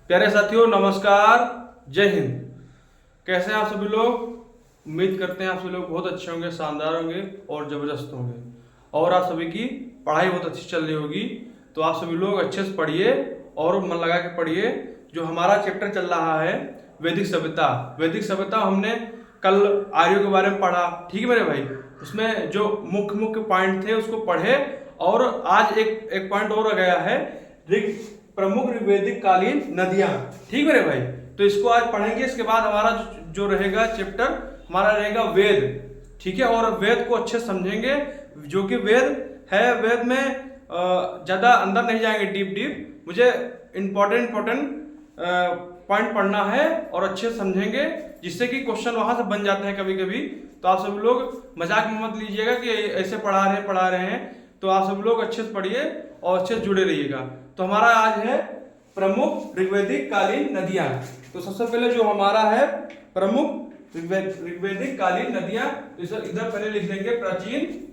प्यारे साथियों नमस्कार, जय हिंद। कैसे हैं आप सभी लोग? उम्मीद करते हैं आप सभी लोग बहुत अच्छे होंगे, शानदार होंगे और ज़बरदस्त होंगे और आप सभी की पढ़ाई बहुत अच्छी चल रही होगी। तो आप सभी लोग अच्छे से पढ़िए और मन लगा के पढ़िए। जो हमारा चैप्टर चल रहा है वैदिक सभ्यता, वैदिक सभ्यता हमने कल आर्यों के बारे में पढ़ा, ठीक है मेरे भाई। उसमें जो मुख्य मुख्य पॉइंट थे उसको पढ़े और आज एक पॉइंट और आ गया है, प्रमुख ऋग्वैदिक कालीन नदियां, ठीक मेरे भाई। तो इसको आज पढ़ेंगे। इसके बाद हमारा जो रहेगा चैप्टर हमारा रहेगा वेद, ठीक है। और वेद को अच्छे समझेंगे, जो कि वेद है, वेद में ज्यादा अंदर नहीं जाएंगे, डीप मुझे इंपॉर्टेंट पॉइंट पढ़ना है और अच्छे समझेंगे, जिससे कि क्वेश्चन वहां से बन जाते हैं कभी कभी। तो आप सभी लोग मजाक में मत लीजिएगा कि ऐसे पढ़ा रहे हैं। तो आप सभी लोग अच्छे से पढ़िए और अच्छे से जुड़े रहिएगा। तो हमारा आज है प्रमुख ऋग्वैदिक कालीन नदियां। तो सबसे पहले जो हमारा है प्रमुख ऋग्वैदिक कालीन नदियां, इधर पहले लिख देंगे प्राचीन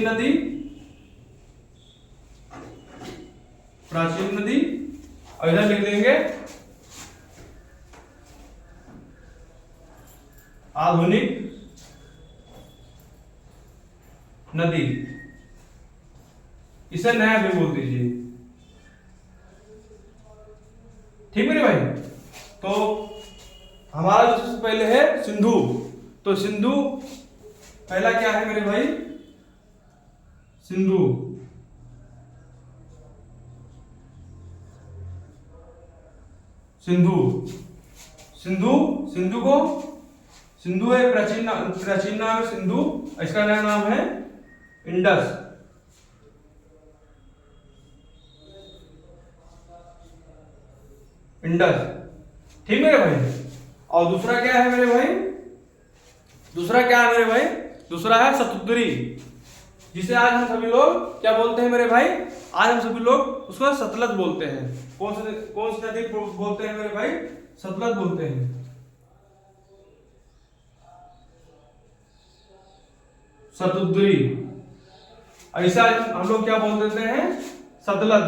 नदी, और इधर लिख देंगे आधुनिक नदी। इसे नया भी बोल दीजिए, ठीक मेरे भाई। तो हमारा जो सबसे पहले है सिंधु। तो सिंधु पहला क्या है मेरे भाई? सिंधु सिंधु है प्राचीन नाम है सिंधु। इसका नया नाम है इंडस। ठीक मेरे भाई। और दूसरा क्या है मेरे भाई? दूसरा है शतुद्री, जिसे आज हम सभी लोग क्या बोलते हैं मेरे भाई? आज हम सभी लोग उसको सतलज बोलते हैं। कौन सी नदी बोलते हैं मेरे भाई? सतलज बोलते हैं। शतुद्री, ऐसा हम लोग क्या बोल देते हैं? सतलज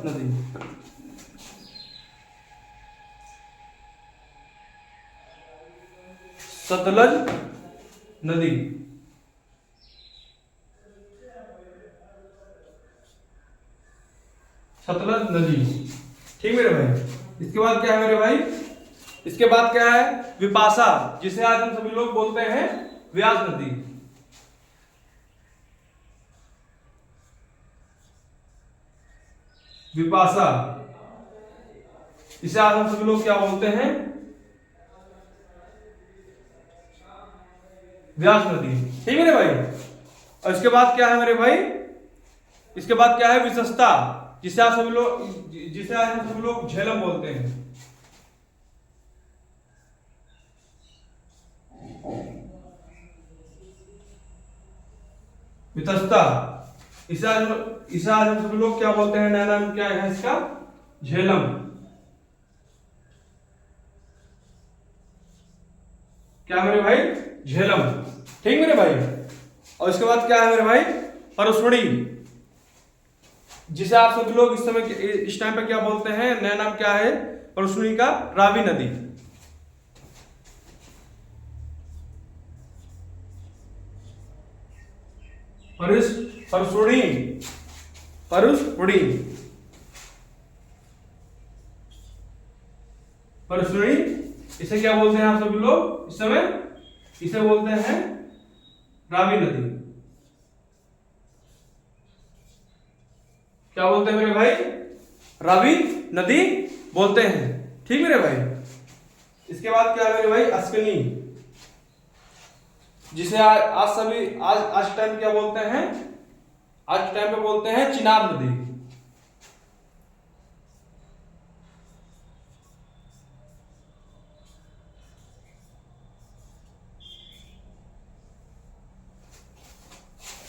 नदी। सतलज नदी। ठीक मेरे भाई। इसके बाद क्या है मेरे भाई? इसके बाद क्या है? विपाशा, जिसे आज हम सभी लोग बोलते हैं व्यास नदी। विपाशा, इसे आज हम सभी लोग क्या बोलते हैं? व्यास नदी, ठीक है मेरे भाई। और इसके बाद क्या है मेरे भाई? इसके बाद क्या है? विशस्ता, जिसे आज हम सभी लोग झेलम बोलते हैं। वितस्ता, इसे आज हम सभी लोग क्या बोलते हैं? नया नाम क्या है इसका? झेलम। क्या मेरे भाई? झेलम, ठीक मेरे भाई। और इसके बाद क्या है मेरे भाई? परसुड़ी, जिसे आप सभी लोग इस टाइम पे क्या बोलते हैं? नया नाम क्या है परसुड़ी का? रावी नदी। परसुड़ी, इसे क्या बोलते हैं आप सभी लोग इस समय? इसे बोलते हैं रावी नदी। क्या बोलते हैं मेरे भाई? रावी नदी बोलते हैं, ठीक मेरे भाई। इसके बाद क्या है मेरे भाई? अश्विनी, जिसे आज टाइम क्या बोलते हैं? आज टाइम पे बोलते हैं चिनाब नदी।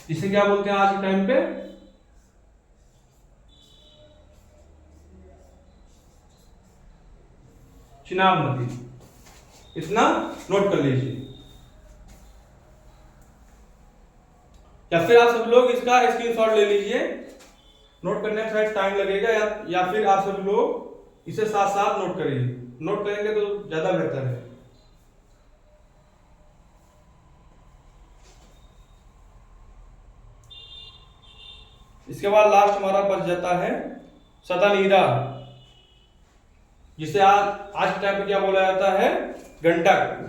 इसे क्या बोलते हैं आज के टाइम पे? चिनाब नदी। इतना नोट कर लीजिए, या फिर आप सब लोग इसका स्क्रीनशॉट ले लीजिए। नोट करने में थोड़ा टाइम लगेगा, या फिर आप सब लोग इसे साथ साथ नोट करिए। नोट करेंगे तो ज्यादा बेहतर है। इसके बाद लास्ट हमारा बच जाता है सदानीरा, जिसे आज के टाइम पे क्या बोला जाता है, गंडक।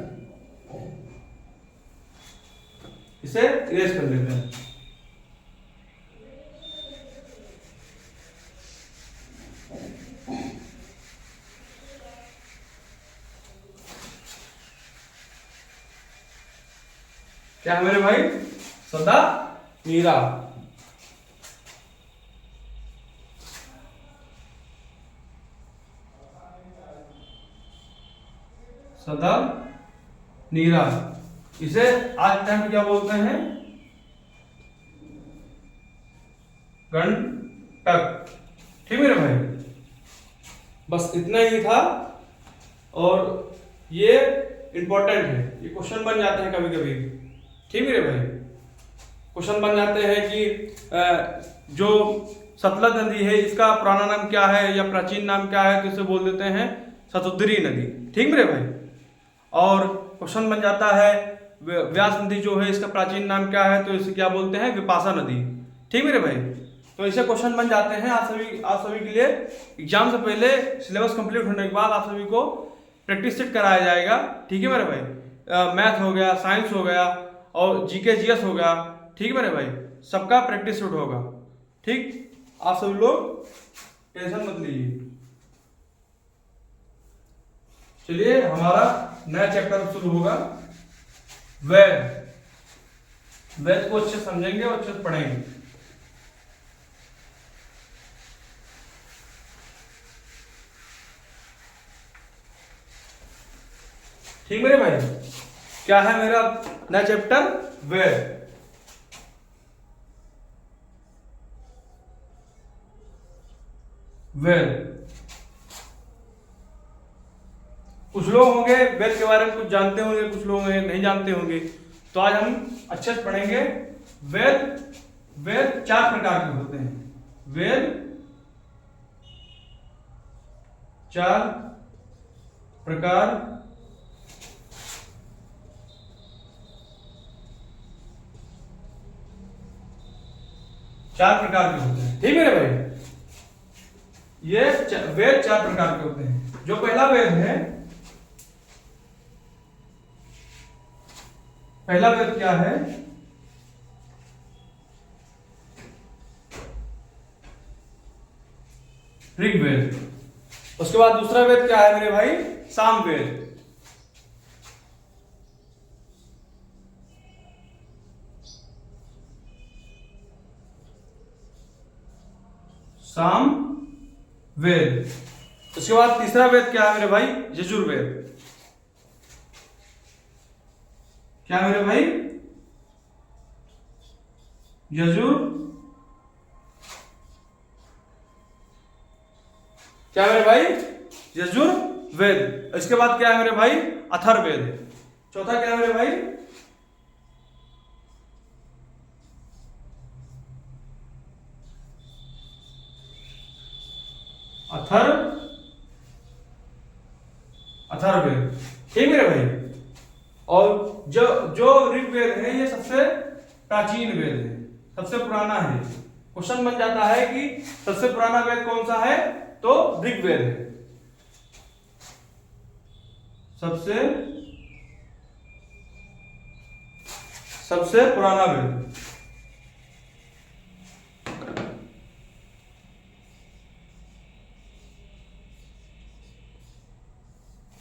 इसे इरेज कर लेते हैं। क्या है मेरे भाई, सदा नीरा। सदा नीरा, इसे आज टाइम क्या बोलते हैं, गंडक। ठीक है मेरे भाई, बस इतना ही था। और ये इंपॉर्टेंट है, ये क्वेश्चन बन जाते हैं कभी कभी। ठीक है मेरे भाई, क्वेश्चन बन जाते हैं कि जो सतलज नदी है इसका पुराना नाम क्या है या प्राचीन नाम क्या है, तो इसे बोल देते हैं शतुद्री नदी। ठीक मेरे भाई। और क्वेश्चन बन जाता है व्यास नदी जो है इसका प्राचीन नाम क्या है, तो इसे क्या बोलते हैं, विपाशा नदी। ठीक मेरे भाई, तो ऐसे क्वेश्चन बन जाते हैं आप सभी के लिए। एग्जाम से पहले सिलेबस कंप्लीट होने के बाद आप सभी को प्रैक्टिस सेट कराया जाएगा। ठीक है मेरे भाई, मैथ हो गया, साइंस हो गया और जीके जीएस हो गया। ठीक है मेरे भाई, सबका प्रैक्टिस सेट होगा। ठीक, आप सभी लोग टेंशन मत लीजिए। चलिए हमारा नया चैप्टर शुरू होगा, वेद। वेद को अच्छे समझेंगे और अच्छे से पढ़ेंगे। ठीक मेरे भाई, क्या है मेरा नया चैप्टर, वेद। वेद, कुछ लोग होंगे वेद के बारे में कुछ जानते होंगे, कुछ लोग नहीं जानते होंगे। तो आज हम अच्छे से पढ़ेंगे वेद। वेद 4 प्रकार के होते हैं। वेद 4 प्रकार के होते हैं। ठीक है मेरे भाई, ये वेद 4 प्रकार के होते हैं। जो पहला वेद है, पहला वेद क्या है, ऋग्वेद। उसके बाद दूसरा वेद क्या है मेरे भाई, सामवेद। सामवेद। उसके बाद तीसरा वेद क्या है मेरे भाई, यजुर्वेद। क्या मेरे भाई, क्या मेरे भाई, यजुर्वेद। इसके बाद क्या है मेरे भाई, अथर्ववेद। चौथा क्या है मेरे भाई, अथर्ववेद। ठीक मेरे भाई। और जो ऋग्वेद है ये सबसे प्राचीन वेद है, सबसे पुराना है। क्वेश्चन बन जाता है कि सबसे पुराना वेद कौन सा है, तो ऋग्वेद है। सबसे पुराना वेद।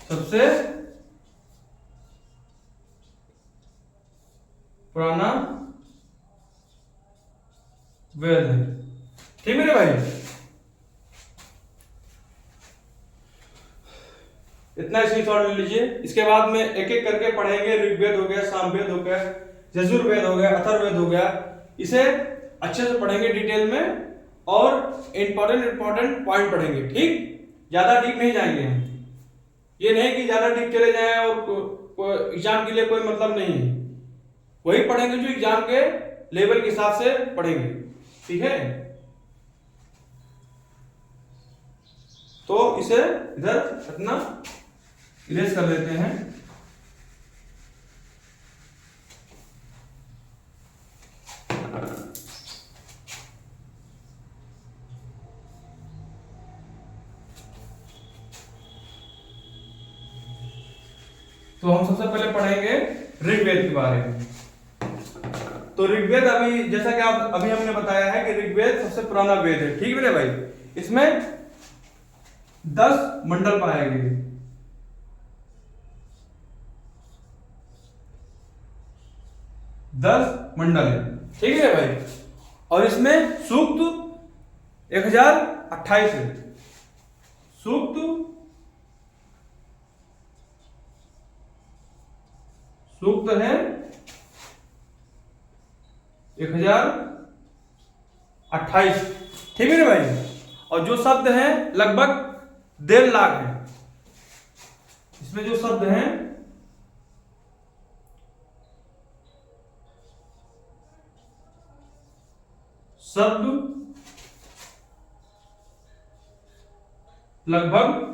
सबसे पुराना वेद है। ठीक मेरे भाई, इतना स्क्रीनशॉट ले लीजिए। इसके बाद में एक एक करके पढ़ेंगे। ऋग्वेद हो गया, सामवेद हो गया, यजुर्वेद हो गया, अथर्ववेद हो गया। इसे अच्छे से पढ़ेंगे डिटेल में और इंपॉर्टेंट पॉइंट पढ़ेंगे। ठीक, ज्यादा डीप नहीं जाएंगे हम। ये नहीं कि ज्यादा डीप चले जाएं और एग्जाम के लिए कोई मतलब नहीं है, वही पढ़ेंगे जो एग्जाम के लेवल के हिसाब से पढ़ेंगे, ठीक है। तो इसे इधर अपना इरेज कर लेते हैं। तो हम सबसे पहले पढ़ेंगे ऋग्वेद के बारे में। तो ऋग्वेद अभी जैसा कि आप अभी हमने बताया है कि ऋग्वेद सबसे पुराना वेद है, ठीक है मेरे भाई। इसमें 10 मंडल पाए गए, 10 मंडल है, ठीक है भाई। और इसमें सूक्त 1028 है, सूक्त है 1028, ठीक है ना भाई। और जो शब्द हैं लगभग 1.5 लाख है, इसमें जो शब्द हैं लगभग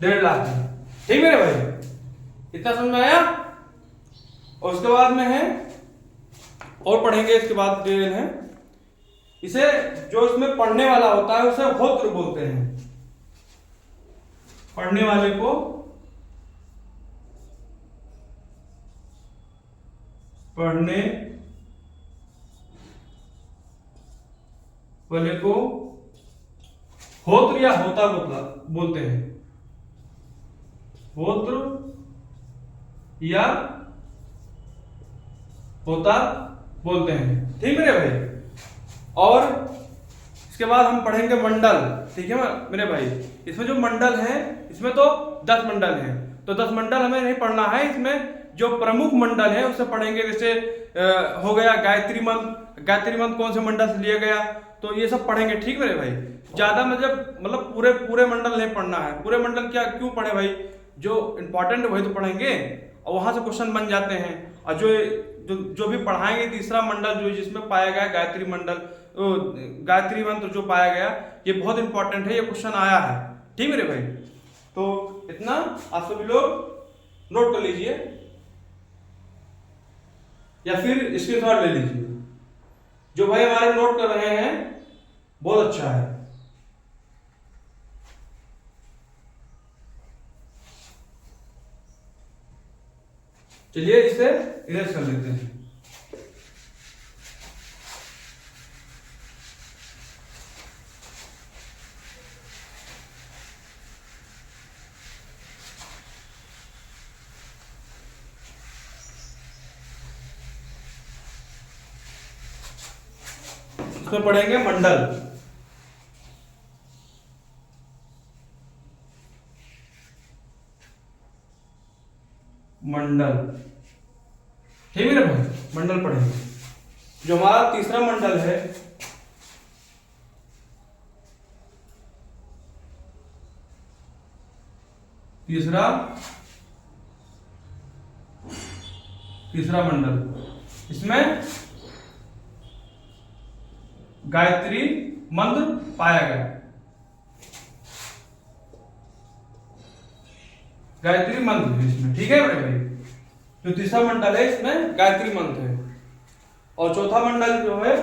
1.5 लाख है, ठीक है भाई। इतना समझ में आया। और उसके बाद में है और पढ़ेंगे, इसके बाद है इसे जो इसमें पढ़ने वाला होता है उसे होत्र बोलते हैं। पढ़ने वाले को होत्र या होता बोलते हैं, होत्र या होता बोलते हैं, ठीक है भाई। और इसके बाद हम पढ़ेंगे मंडल, ठीक है मेरे भाई। इसमें जो मंडल है, इसमें तो 10 मंडल हैं, तो 10 मंडल हमें नहीं पढ़ना है। इसमें जो प्रमुख मंडल है उसे पढ़ेंगे। जैसे हो गया गायत्री मंत्र, गायत्री मंत्र कौन से मंडल से लिया गया, तो ये सब पढ़ेंगे, ठीक मेरे भाई। ज्यादा मतलब पूरे मंडल नहीं पढ़ना है। पूरे मंडल क्यों पढ़े भाई, जो इंपॉर्टेंट वही तो पढ़ेंगे और वहां से क्वेश्चन बन जाते हैं। और जो भी पढ़ाएंगे तीसरा मंडल जो जिसमें पाया गया गायत्री मंडल, गायत्री मंत्र जो पाया गया, ये बहुत इंपॉर्टेंट है, ये क्वेश्चन आया है, ठीक मेरे भाई। तो इतना आप सभी लोग नोट कर लीजिए या फिर स्क्रीनशॉट ले लीजिए। जो भाई हमारे नोट कर रहे हैं बहुत अच्छा है। चलिए इसे इरेज कर लेते हैं। इसमें पढ़ेंगे मंडल, ठीक है ना भाई। मंडल पढ़ेंगे। जो हमारा तीसरा मंडल है, तीसरा मंडल, इसमें गायत्री मंत्र पाया गया, गायत्री मंत्र है इसमें, ठीक है भाई। जो तीसरा मंडल है इसमें गायत्री मंत्र है। और चौथा मंडल जो है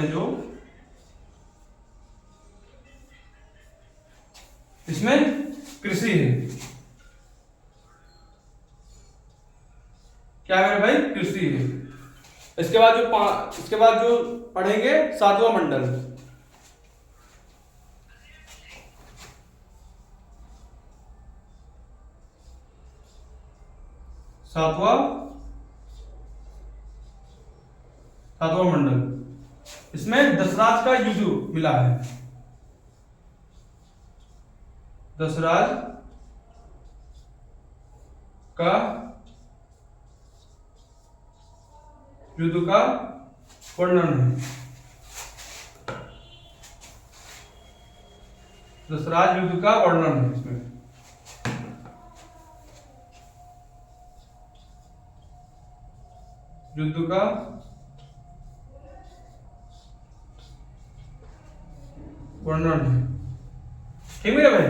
जो इसमें कृषि है। क्या है भाई, कृषि है। इसके बाद जो पढ़ेंगे 7वां मंडल, सातवां मंडल। इसमें दशराज का युद्ध मिला है, दशराज का युद्ध का वर्णन है, दशराज युद्ध का वर्णन है इसमें। युद्ध का वर्णन है, ठीक है भाई।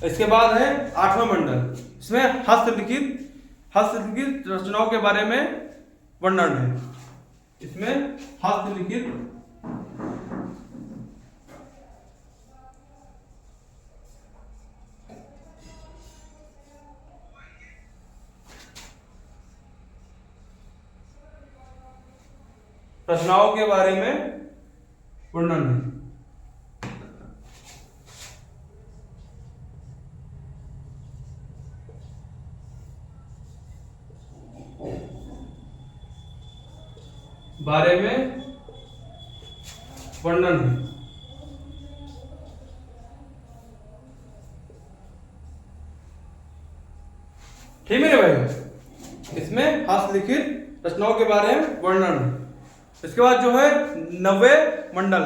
इसके बाद है आठवां मंडल। इसमें हस्तलिखित रचनाओं के बारे में वर्णन है। इसमें हस्तलिखित रचनाओं के बारे में वर्णन है। बारे में वर्णन है। ठीक है भाई, इसमें हस्तलिखित रचनाओं के बारे में वर्णन है। इसके बाद जो है 90 मंडल,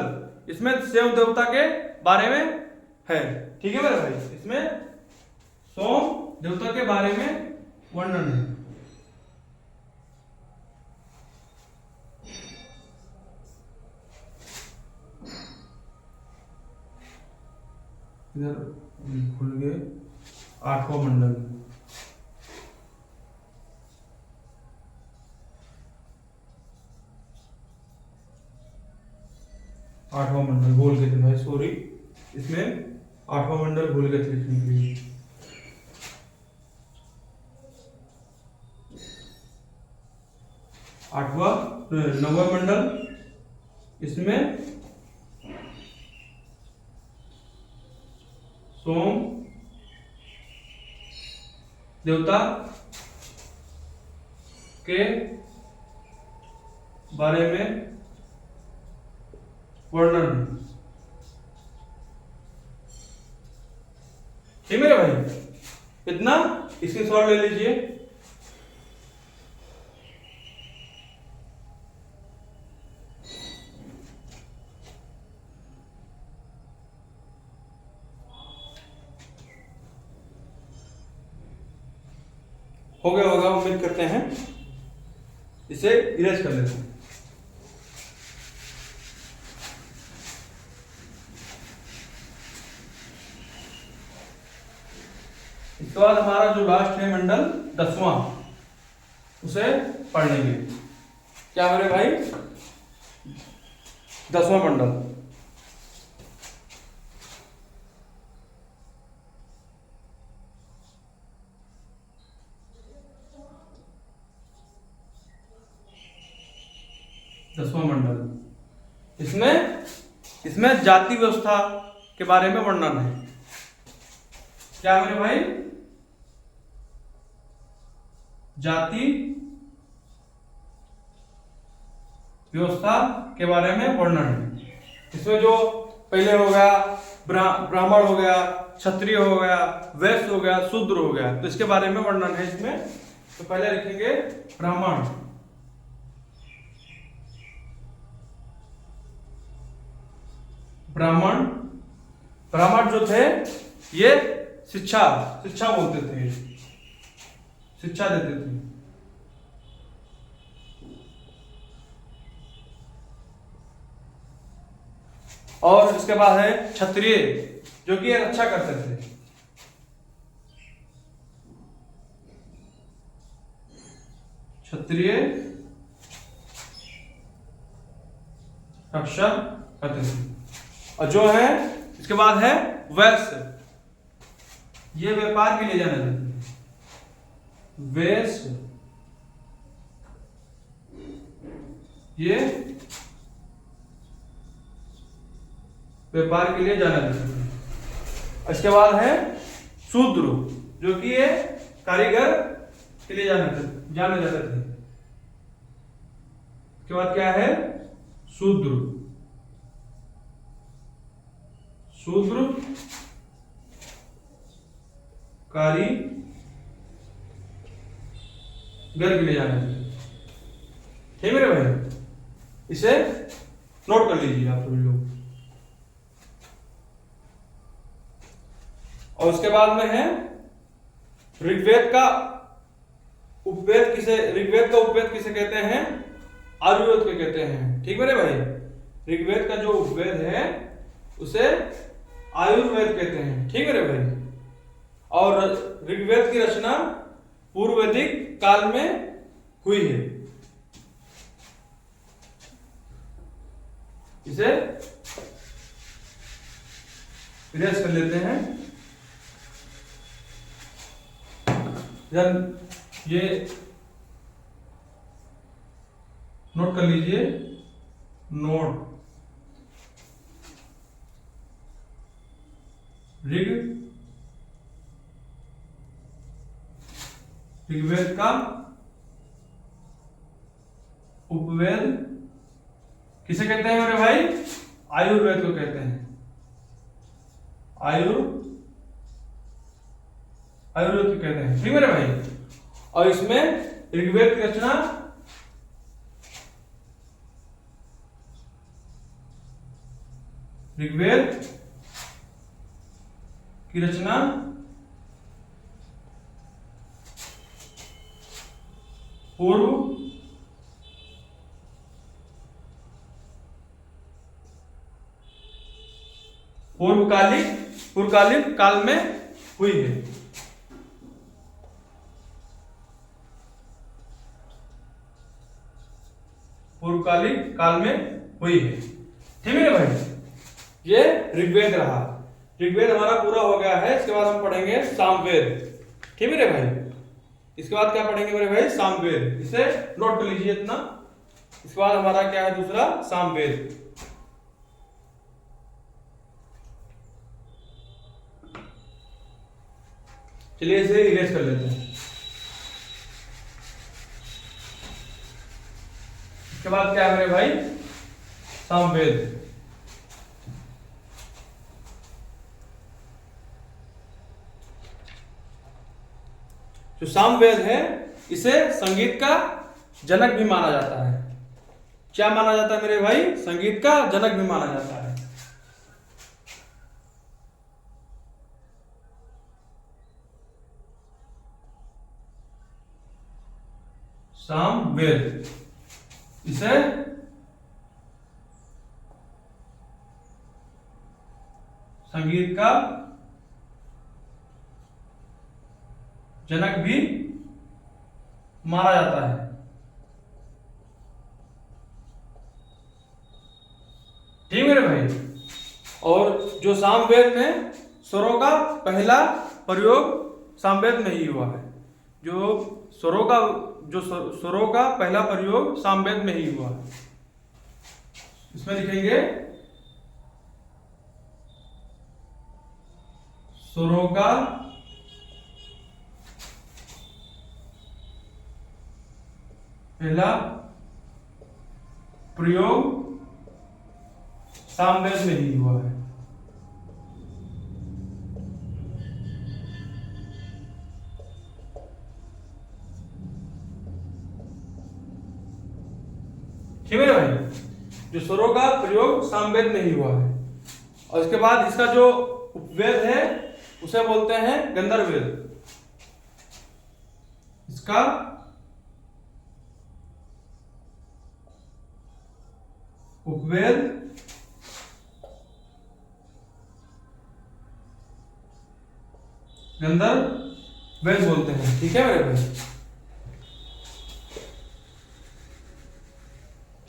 इसमें सोम देवता के बारे में है। ठीक है मेरे भाई, इसमें सोम देवता के बारे में वर्णन है। इधर खुल गए आठवां मंडल। आठवां मंडल भूल गए थे भाई, सॉरी। इसमें आठवां मंडल भूल गए थे लिखने के लिए। आठवां 90वां मंडल, इसमें सोम देवता के बारे में वर्णन है। ठीक है मेरे भाई, इतना स्क्रीनशॉट ले लीजिए। हो गया होगा, उम्मीद करते हैं। इसे इरेज कर लेते हैं। इसके बाद हमारा जो लास्ट है मंडल 10वां, उसे पढ़ लेंगे। क्या मेरे भाई, 10वां मंडल। इसमें जाति व्यवस्था के बारे में वर्णन है। क्या मेरे भाई, जाति व्यवस्था के बारे में वर्णन है। इसमें जो पहले हो गया ब्राह्मण हो गया, क्षत्रिय हो गया, वैश्य हो गया, शूद्र हो गया, तो इसके बारे में वर्णन है इसमें। तो पहले लिखेंगे ब्राह्मण। ब्राह्मण जो थे ये शिक्षा बोलते थे, शिक्षा देते थे। और इसके बाद है क्षत्रिय, जो कि रक्षा करते थे। क्षत्रिय रक्षा करते थे। और जो है इसके बाद है वैश्य, ये व्यापार के लिए जाने जाते हैं। वैश्य ये व्यापार के लिए जाना जाता है। इसके बाद है शूद्र, जो कि ये कारीगर के लिए जाने जाते थे। उसके बाद क्या है, शूद्र। शूद्र कारीगर के लिए जाने थे। ठीक है भाई, इसे नोट कर लीजिए आप सभी लोग। और उसके बाद में है ऋग्वेद का उपवेद किसे कहते हैं, आयुर्वेद को कहते हैं। ठीक मेरे भाई, ऋग्वेद का जो उपवेद है उसे आयुर्वेद कहते हैं। ठीक मेरे भाई, और ऋग्वेद की रचना पूर्व वैदिक काल में हुई है। इसे इरेज कर लेते हैं। ये नोट कर लीजिए, नोट ऋग्वेद का उपवेद किसे कहते हैं मेरे भाई, आयुर्वेद को कहते हैं। आयुर्वेद को कहते हैं। ठीक मेरे भाई, और इसमें ऋग्वेद की रचना पूर्वकालिक काल में हुई है। पूर्वकालिक काल में हुई है। ठीक है भाई, ये ऋग्वेद रहा। ऋग्वेद हमारा पूरा हो गया है। इसके बाद हम पढ़ेंगे सामवेद। ठीक है भाई, इसके बाद क्या पढ़ेंगे मेरे भाई, सामवेद। इसे नोट कर लीजिए इतना। इसके बाद हमारा क्या है, दूसरा सामवेद। चलिए इसे इरेज कर लेते हैं। इसके बाद क्या है मेरे भाई, सामवेद। जो सामवेद है इसे संगीत का जनक भी माना जाता है। क्या माना जाता है मेरे भाई, संगीत का जनक भी माना जाता है। सामवेद, इसे संगीत का जनक भी माना जाता है। ठीक है भाई, और जो सामवेद में स्वरों का पहला प्रयोग सामवेद में ही हुआ है। जो स्वरों का पहला प्रयोग सामवेद में ही हुआ है। इसमें लिखेंगे स्वरों का पहला प्रयोग सामवेद में ही हुआ है। ठीक है भाई, जो स्वरों का प्रयोग सामवेद में ही हुआ है। और इसके बाद इसका जो उपवेद है उसे बोलते हैं गंधर्ववेद। इसका उपवेद गंधर्ववेद बोलते हैं। ठीक है मेरे भाई,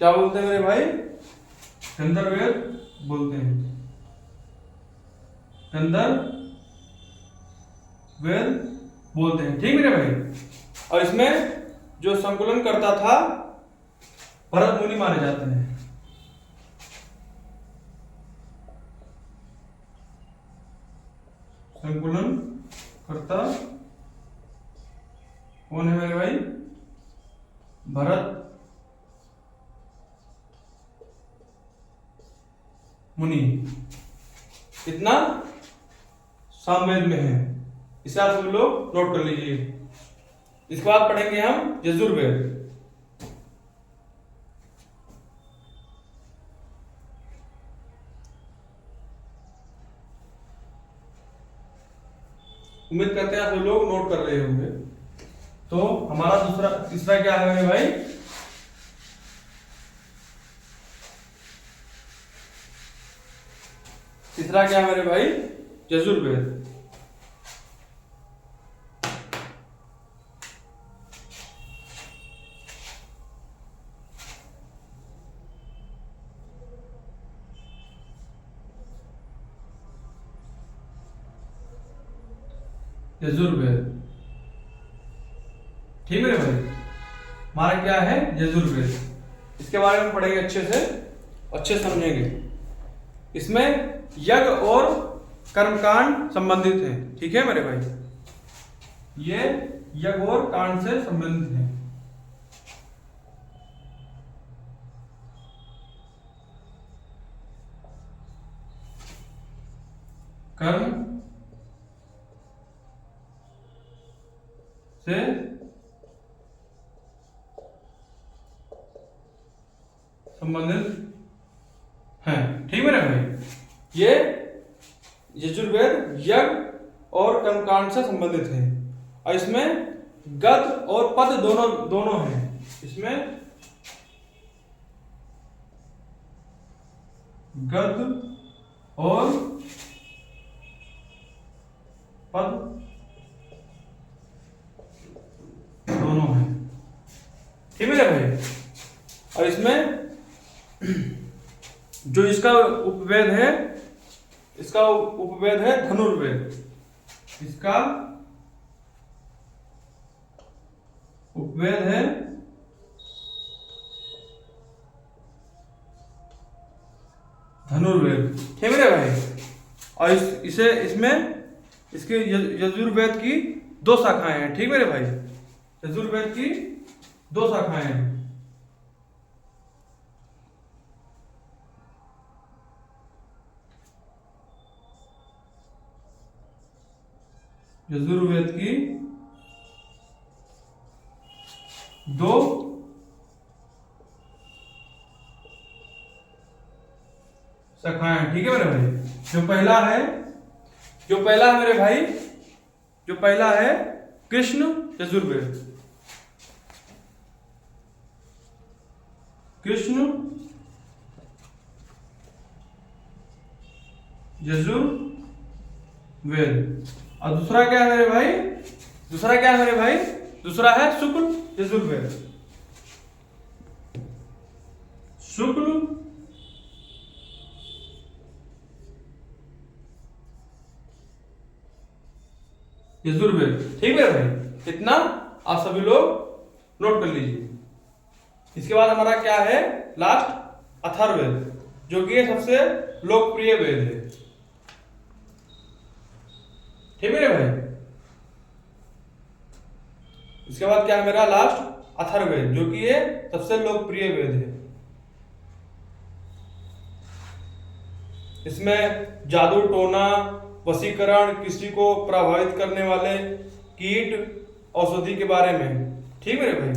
क्या बोलते हैं मेरे भाई, गंधर्ववेद बोलते हैं। गंधर्ववेद बोलते हैं। ठीक है मेरे भाई, और इसमें जो संकलन करता था भरत मुनि माने जाते हैं। संकलन करता कौन है मेरे भाई? भरत मुनि। कितना? सामवेद में है। इसे आप सभी लोग नोट कर लीजिए। इसके बाद पढ़ेंगे हम यजुर्वेद। उम्मीद करते हैं आप सभी लोग नोट कर रहे होंगे। तो हमारा तीसरा क्या है मेरे भाई? तीसरा क्या है मेरे भाई? यजुर्वेद। यजुर्वेद, ठीक है भाई। हमारा क्या है? यजुर्वेद। इसके बारे में पढ़ेंगे अच्छे से, अच्छे समझेंगे। इसमें यज्ञ और कर्मकांड संबंधित हैं, ठीक है मेरे भाई। ये यज्ञ और कांड से संबंधित हैं। कर्म से संबंधित हैं, ठीक है भाई। ये यजुर्वेद यज्ञ और कर्मकांड से संबंधित है और इसमें गद और पद दोनों हैं। इसमें गद और पद दोनों हैं, ठीक है भाई। और इसमें जो इसका उपवेद है, इसका उपवेद है धनुर्वेद। इसका उपवेद है धनुर्वेद, ठीक है भाई। और इसमें इसके यजुर्वेद की 2 शाखाएं हैं, ठीक मेरे भाई। यजुर्वेद की 2 शाखाएं हैं। यजुर्वेद की 2 शाखाएं, ठीक है मेरे भाई। जो पहला है मेरे भाई, जो पहला है कृष्ण यजुर्वेद। कृष्ण यजुर्वेद। और दूसरा क्या है मेरे भाई? दूसरा है शुक्ल यजुर्वेद। शुक्ल यजुर्वेद, ठीक है भाई। इतना आप सभी लोग नोट कर लीजिए। इसके बाद हमारा क्या है? लास्ट अथर्ववेद, जो कि सबसे लोकप्रिय वेद है, ठीक है भाई। इसके बाद क्या है मेरा? लास्ट अथर्ववेद, जो कि ये सबसे लोकप्रिय वेद है। इसमें जादू टोना, वशीकरण, किसी को प्रभावित करने वाले कीट, औषधि के बारे में, ठीक है भाई।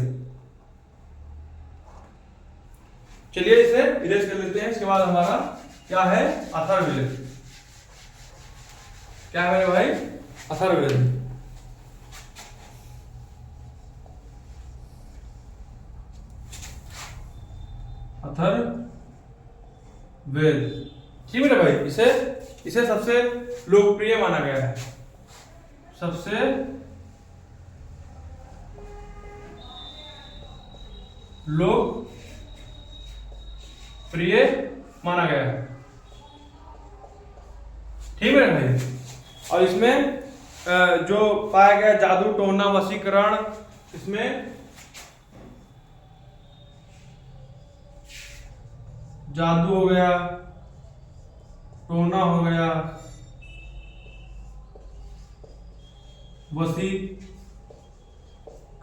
चलिए इसे इरेज कर लेते हैं। इसके बाद हमारा क्या है? अथर्ववेद। क्या है मेरे भाई? अथर्ववेद। अथर्ववेद, ठीक है भाई। इसे सबसे लोकप्रिय माना गया है, सबसे लोकप्रिय माना गया है, ठीक है भाई। और इसमें जो पाया गया जादू टोना वशीकरण, इसमें जादू हो गया, टोना हो गया, वशीकरण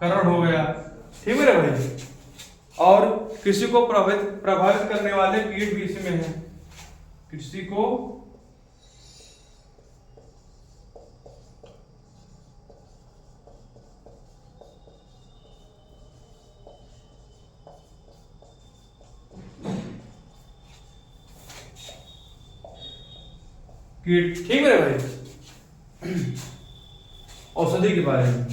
करण हो गया, ठीक है भाई। और कृषि को प्रभावित करने वाले कीट भी इसमें हैं। कृषि को कीट, ठीक है भाई। औषधि के बारे में,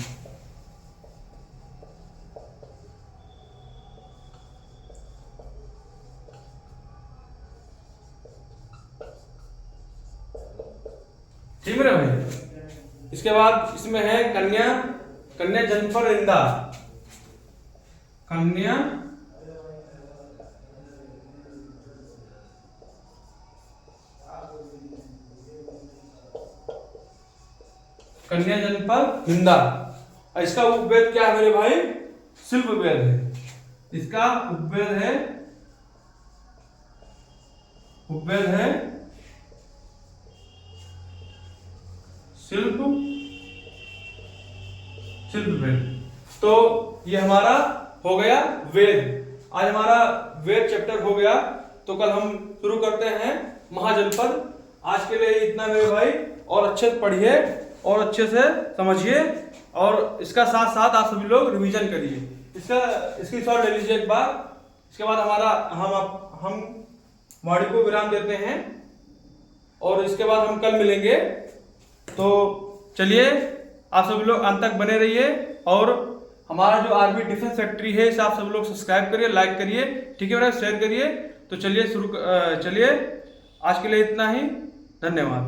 ठीक है भाई। इसके बाद इसमें है कन्या जनपरिंदा, कन्या जनपरिंदा। इसका उपवेद क्या है मेरे भाई? शिल्प वेद है। इसका उपवेद है शिल्प वेद। तो ये हमारा हो गया वेद। आज हमारा वेद चैप्टर हो गया। तो कल हम शुरू करते हैं महाजनपद। आज के लिए इतना मेरे भाई, और अच्छे से पढ़िए और अच्छे से समझिए, और इसका साथ साथ आप सभी लोग रिवीजन करिए। इसकी शॉर्ट ले लीजिए एक बार। इसके बाद हम वाणी को विराम देते हैं, और इसके बाद हम कल मिलेंगे। तो चलिए, आप सभी लोग अंत तक बने रहिए, और हमारा जो आर्मी डिफेंस फैक्ट्री है इसे आप सभी लोग सब्सक्राइब करिए, लाइक करिए, ठीक है, शेयर करिए। तो चलिए आज के लिए इतना ही। धन्यवाद।